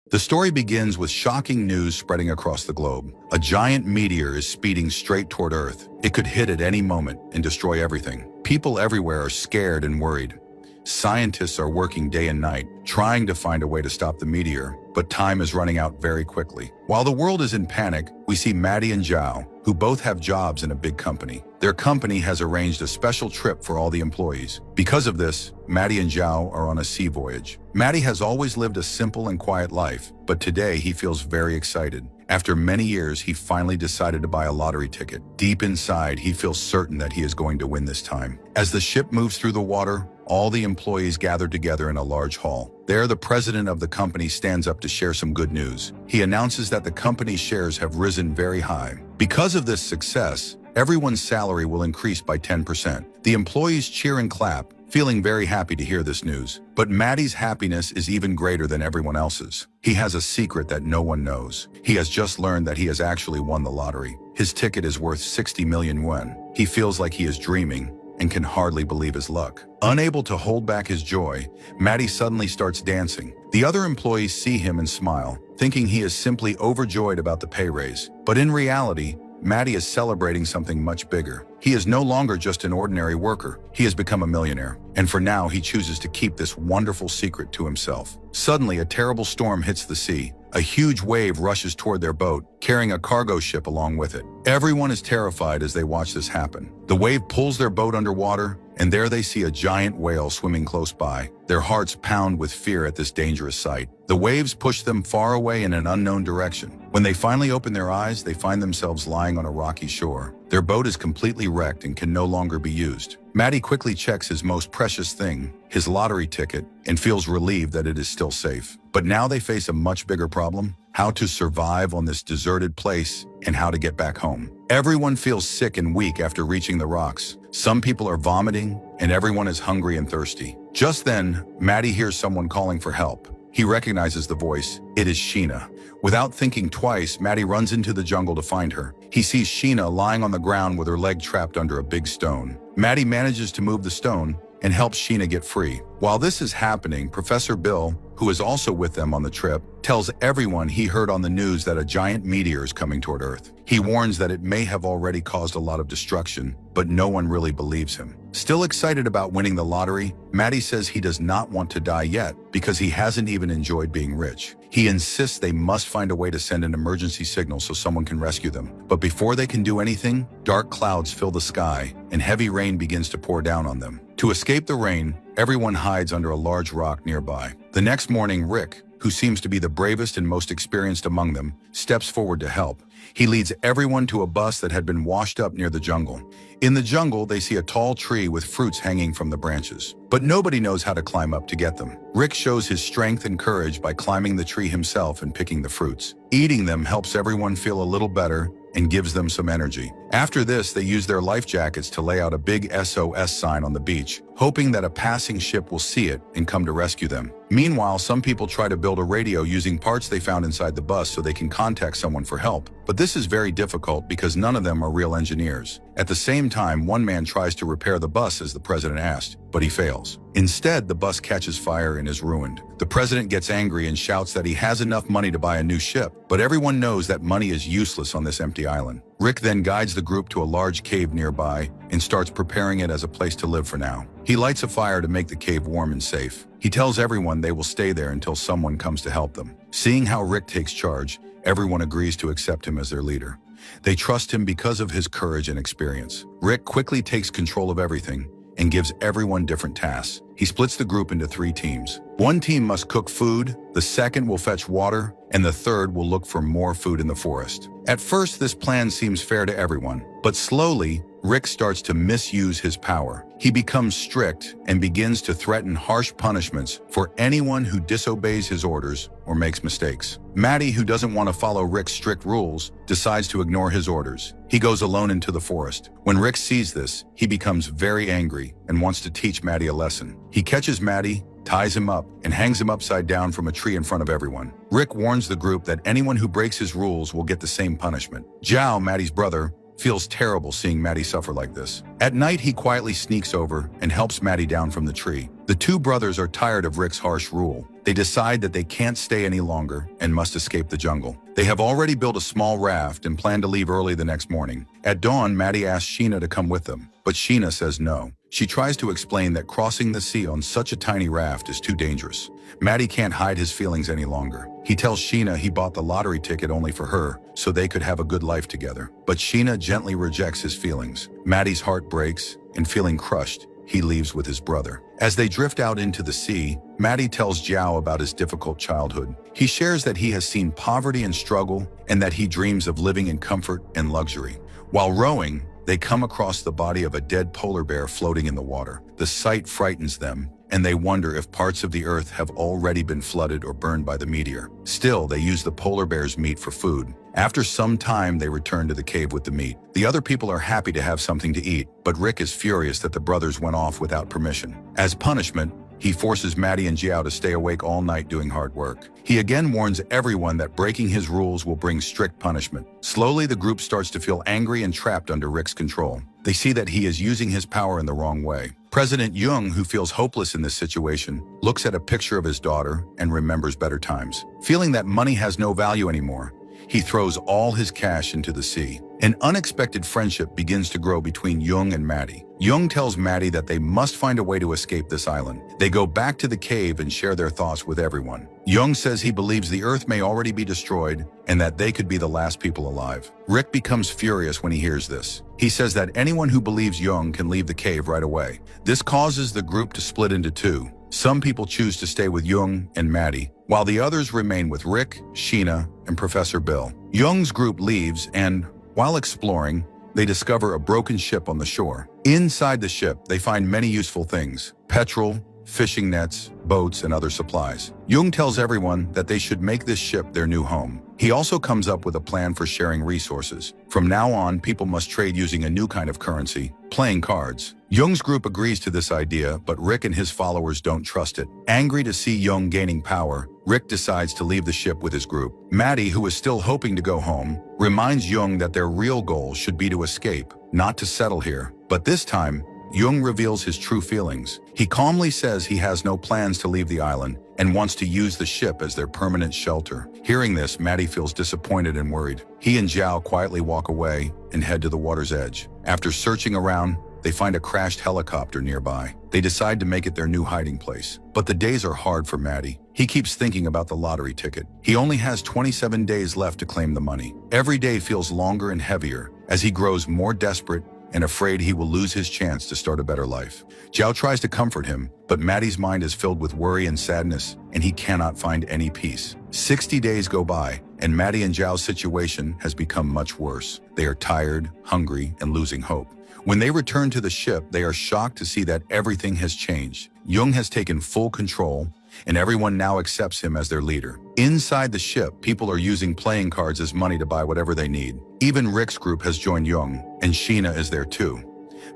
The story begins with shocking news spreading across the globe. A giant meteor is speeding straight toward Earth. It could hit at any moment and destroy everything. People everywhere are scared and worried. Scientists are working day and night, trying to find a way to stop the meteor, but time is running out very quickly. While the world is in panic, we see Maddie and Zhao, who both have jobs in a big company. Their company has arranged a special trip for all the employees. Because of this, Maddie and Zhao are on a sea voyage. Maddie has always lived a simple and quiet life, but today he feels very excited. After many years, he finally decided to buy a lottery ticket. Deep inside, he feels certain that he is going to win this time. As the ship moves through the water, all the employees gather together in a large hall. There, the president of the company stands up to share some good news. He announces that the company's shares have risen very high. Because of this success, everyone's salary will increase by 10%. The employees cheer and clap, feeling very happy to hear this news. But Maddie's happiness is even greater than everyone else's. He has a secret that no one knows. He has just learned that he has actually won the lottery. His ticket is worth 60 million yuan. He feels like he is dreaming and can hardly believe his luck. Unable to hold back his joy, Maddie suddenly starts dancing. The other employees see him and smile, thinking he is simply overjoyed about the pay raise. But in reality, Maddie is celebrating something much bigger. He is no longer just an ordinary worker. He has become a millionaire. And for now, he chooses to keep this wonderful secret to himself. Suddenly, a terrible storm hits the sea. A huge wave rushes toward their boat, carrying a cargo ship along with it. Everyone is terrified as they watch this happen. The wave pulls their boat underwater, and there they see a giant whale swimming close by. Their hearts pound with fear at this dangerous sight. The waves push them far away in an unknown direction. When they finally open their eyes, they find themselves lying on a rocky shore. Their boat is completely wrecked and can no longer be used. Maddie quickly checks his most precious thing, his lottery ticket, and feels relieved that it is still safe. But now they face a much bigger problem: how to survive on this deserted place and how to get back home. Everyone feels sick and weak after reaching the rocks. Some people are vomiting, and everyone is hungry and thirsty. Just then, Maddie hears someone calling for help. He recognizes the voice. It is Sheena. Without thinking twice, Maddie runs into the jungle to find her. He sees Sheena lying on the ground with her leg trapped under a big stone. Maddie manages to move the stone and helps Sheena get free. While this is happening, Professor Bill, who is also with them on the trip, tells everyone he heard on the news that a giant meteor is coming toward Earth. He warns that it may have already caused a lot of destruction, but no one really believes him. Still excited about winning the lottery, Maddie says he does not want to die yet because he hasn't even enjoyed being rich. He insists they must find a way to send an emergency signal so someone can rescue them. But before they can do anything, dark clouds fill the sky and heavy rain begins to pour down on them. To escape the rain, everyone hides under a large rock nearby. The next morning, Rick, who seems to be the bravest and most experienced among them, steps forward to help. He leads everyone to a bus that had been washed up near the jungle. In the jungle, they see a tall tree with fruits hanging from the branches. But nobody knows how to climb up to get them. Rick shows his strength and courage by climbing the tree himself and picking the fruits. Eating them helps everyone feel a little better and gives them some energy. After this, they use their life jackets to lay out a big SOS sign on the beach, hoping that a passing ship will see it and come to rescue them. Meanwhile, some people try to build a radio using parts they found inside the bus so they can contact someone for help. But this is very difficult because none of them are real engineers. At the same time, one man tries to repair the bus as the president asked, but he fails. Instead, the bus catches fire and is ruined. The president gets angry and shouts that he has enough money to buy a new ship, but everyone knows that money is useless on this empty island. Rick then guides the group to a large cave nearby and starts preparing it as a place to live for now. He lights a fire to make the cave warm and safe. He tells everyone they will stay there until someone comes to help them. Seeing how Rick takes charge, everyone agrees to accept him as their leader. They trust him because of his courage and experience. Rick quickly takes control of everything and gives everyone different tasks. He splits the group into 3 teams. One team must cook food, the second will fetch water, and the third will look for more food in the forest. At first, this plan seems fair to everyone, but slowly, Rick starts to misuse his power. He becomes strict and begins to threaten harsh punishments for anyone who disobeys his orders or makes mistakes. Maddie, who doesn't want to follow Rick's strict rules, decides to ignore his orders. He goes alone into the forest. When Rick sees this, he becomes very angry and wants to teach Maddie a lesson. He catches Maddie, ties him up, and hangs him upside down from a tree in front of everyone. Rick warns the group that anyone who breaks his rules will get the same punishment. Zhao, Maddie's brother, feels terrible seeing Maddie suffer like this. At night, he quietly sneaks over and helps Maddie down from the tree. The two brothers are tired of Rick's harsh rule. They decide that they can't stay any longer and must escape the jungle. They have already built a small raft and plan to leave early the next morning. At dawn, Maddie asks Sheena to come with them, but Sheena says no. She tries to explain that crossing the sea on such a tiny raft is too dangerous. Maddie can't hide his feelings any longer. He tells Sheena he bought the lottery ticket only for her, so they could have a good life together. But Sheena gently rejects his feelings. Maddie's heart breaks, and feeling crushed, he leaves with his brother. As they drift out into the sea, Maddie tells Zhao about his difficult childhood. He shares that he has seen poverty and struggle, and that he dreams of living in comfort and luxury. While rowing, they come across the body of a dead polar bear floating in the water. The sight frightens them, and they wonder if parts of the earth have already been flooded or burned by the meteor. Still, they use the polar bear's meat for food. After some time, they return to the cave with the meat. The other people are happy to have something to eat, but Rick is furious that the brothers went off without permission. As punishment, he forces Maddie and Zhao to stay awake all night doing hard work. He again warns everyone that breaking his rules will bring strict punishment. Slowly, the group starts to feel angry and trapped under Rick's control. They see that he is using his power in the wrong way. President Jung, who feels hopeless in this situation, looks at a picture of his daughter and remembers better times. Feeling that money has no value anymore, he throws all his cash into the sea. An unexpected friendship begins to grow between Jung and Maddie. Jung tells Maddie that they must find a way to escape this island. They go back to the cave and share their thoughts with everyone. Jung says he believes the earth may already be destroyed and that they could be the last people alive. Rick becomes furious when he hears this. He says that anyone who believes Jung can leave the cave right away. This causes the group to split into two. Some people choose to stay with Jung and Maddie, while the others remain with Rick, Sheena, and Professor Bill. Jung's group leaves and, while exploring, they discover a broken ship on the shore. Inside the ship, they find many useful things: petrol, fishing nets, boats, and other supplies. Jung tells everyone that they should make this ship their new home. He also comes up with a plan for sharing resources. From now on, people must trade using a new kind of currency, playing cards. Jung's group agrees to this idea, but Rick and his followers don't trust it. Angry to see Jung gaining power, Rick decides to leave the ship with his group. Maddie, who is still hoping to go home, reminds Jung that their real goal should be to escape, not to settle here. But this time, Jung reveals his true feelings. He calmly says he has no plans to leave the island and wants to use the ship as their permanent shelter. Hearing this, Maddie feels disappointed and worried. He and Zhao quietly walk away and head to the water's edge. After searching around, they find a crashed helicopter nearby. They decide to make it their new hiding place. But the days are hard for Maddie. He keeps thinking about the lottery ticket. He only has 27 days left to claim the money. Every day feels longer and heavier as he grows more desperate and afraid he will lose his chance to start a better life. Zhao tries to comfort him, but Maddie's mind is filled with worry and sadness, and he cannot find any peace. 60 days go by, and Maddie and Zhao's situation has become much worse. They are tired, hungry, and losing hope. When they return to the ship, they are shocked to see that everything has changed. Jung has taken full control, and everyone now accepts him as their leader. Inside the ship, people are using playing cards as money to buy whatever they need. Even Rick's group has joined Jung, and Sheena is there too.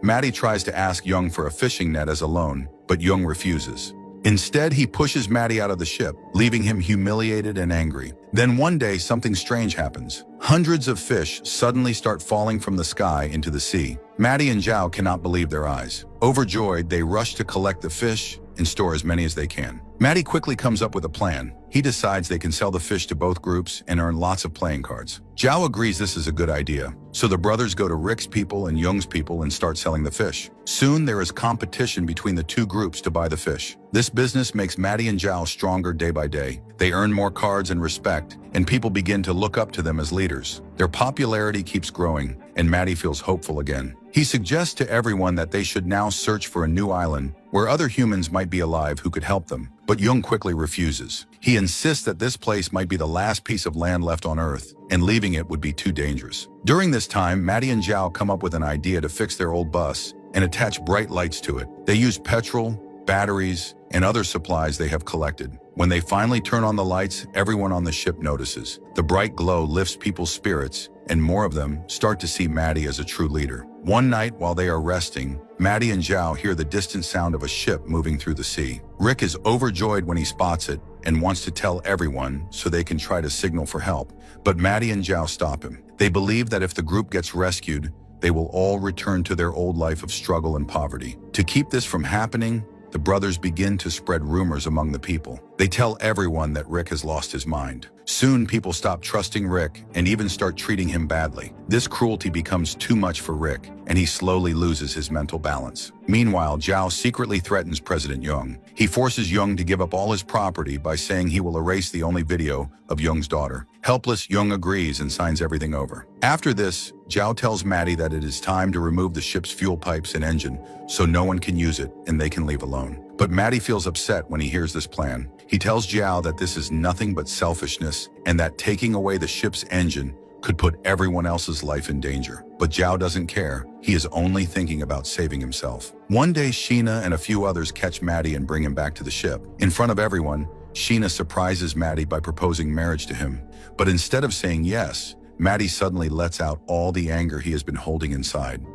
Maddie tries to ask Jung for a fishing net as a loan, but Jung refuses. Instead, he pushes Maddie out of the ship, leaving him humiliated and angry. Then one day, something strange happens. Hundreds of fish suddenly start falling from the sky into the sea. Maddie and Zhao cannot believe their eyes. Overjoyed, they rush to collect the fish and store as many as they can. Maddie quickly comes up with a plan. He decides they can sell the fish to both groups and earn lots of playing cards. Zhao agrees this is a good idea, so the brothers go to Rick's people and Jung's people and start selling the fish. Soon there is competition between the two groups to buy the fish. This business makes Maddie and Zhao stronger day by day. They earn more cards and respect, and people begin to look up to them as leaders. Their popularity keeps growing, and Maddie feels hopeful again. He suggests to everyone that they should now search for a new island where other humans might be alive who could help them. But Jung quickly refuses. He insists that this place might be the last piece of land left on Earth, and leaving it would be too dangerous. During this time, Maddie and Zhao come up with an idea to fix their old bus and attach bright lights to it. They use petrol, batteries, and other supplies they have collected. When they finally turn on the lights, everyone on the ship notices. The bright glow lifts people's spirits, and more of them start to see Maddie as a true leader. One night, while they are resting, Maddie and Zhao hear the distant sound of a ship moving through the sea. Rick is overjoyed when he spots it and wants to tell everyone so they can try to signal for help. But Maddie and Zhao stop him. They believe that if the group gets rescued, they will all return to their old life of struggle and poverty. To keep this from happening, the brothers begin to spread rumors among the people. They tell everyone that Rick has lost his mind. Soon, people stop trusting Rick and even start treating him badly. This cruelty becomes too much for Rick, and he slowly loses his mental balance. Meanwhile, Zhao secretly threatens President Young. He forces Young to give up all his property by saying he will erase the only video of Young's daughter. Helpless, Young agrees and signs everything over. After this, Zhao tells Maddie that it is time to remove the ship's fuel pipes and engine so no one can use it and they can leave alone. But Maddie feels upset when he hears this plan. He tells Zhao that this is nothing but selfishness and that taking away the ship's engine could put everyone else's life in danger. But Zhao doesn't care. He is only thinking about saving himself. One day, Sheena and a few others catch Maddie and bring him back to the ship. In front of everyone, Sheena surprises Maddie by proposing marriage to him. But instead of saying yes, Maddie suddenly lets out all the anger he has been holding inside.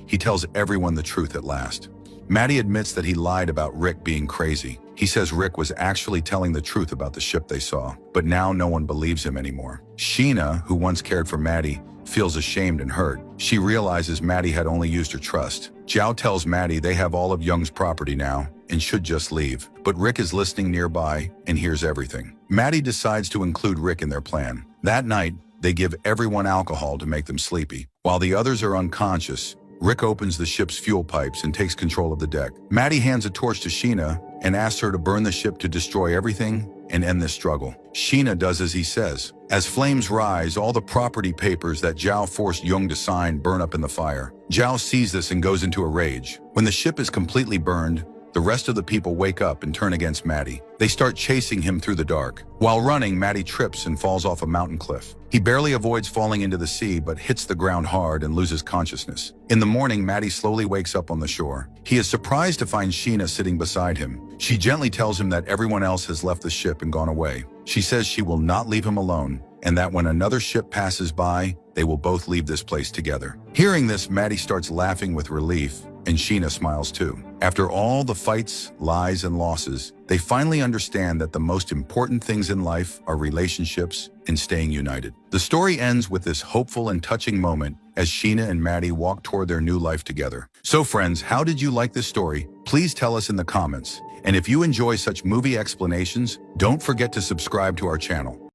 He tells everyone the truth at last. Maddie admits that he lied about Rick being crazy. He says Rick was actually telling the truth about the ship they saw, but now no one believes him anymore. Sheena, who once cared for Maddie, feels ashamed and hurt. She realizes Maddie had only used her trust. Zhao tells Maddie they have all of Young's property now and should just leave. But Rick is listening nearby and hears everything. Maddie decides to include Rick in their plan. That night, they give everyone alcohol to make them sleepy. While the others are unconscious, Rick opens the ship's fuel pipes and takes control of the deck. Maddie hands a torch to Sheena and asks her to burn the ship to destroy everything and end this struggle. Sheena does as he says. As flames rise, all the property papers that Zhao forced Young to sign burn up in the fire. Zhao sees this and goes into a rage. When the ship is completely burned, the rest of the people wake up and turn against Maddie. They start chasing him through the dark. While running, Maddie trips and falls off a mountain cliff. He barely avoids falling into the sea, but hits the ground hard and loses consciousness. In the morning, Maddie slowly wakes up on the shore. He is surprised to find Sheena sitting beside him. She gently tells him that everyone else has left the ship and gone away. She says she will not leave him alone, and that when another ship passes by, they will both leave this place together. Hearing this, Maddie starts laughing with relief, and Sheena smiles too. After all the fights, lies, and losses, they finally understand that the most important things in life are relationships and staying united. The story ends with this hopeful and touching moment as Sheena and Maddie walk toward their new life together. So friends, how did you like this story? Please tell us in the comments. And if you enjoy such movie explanations, don't forget to subscribe to our channel.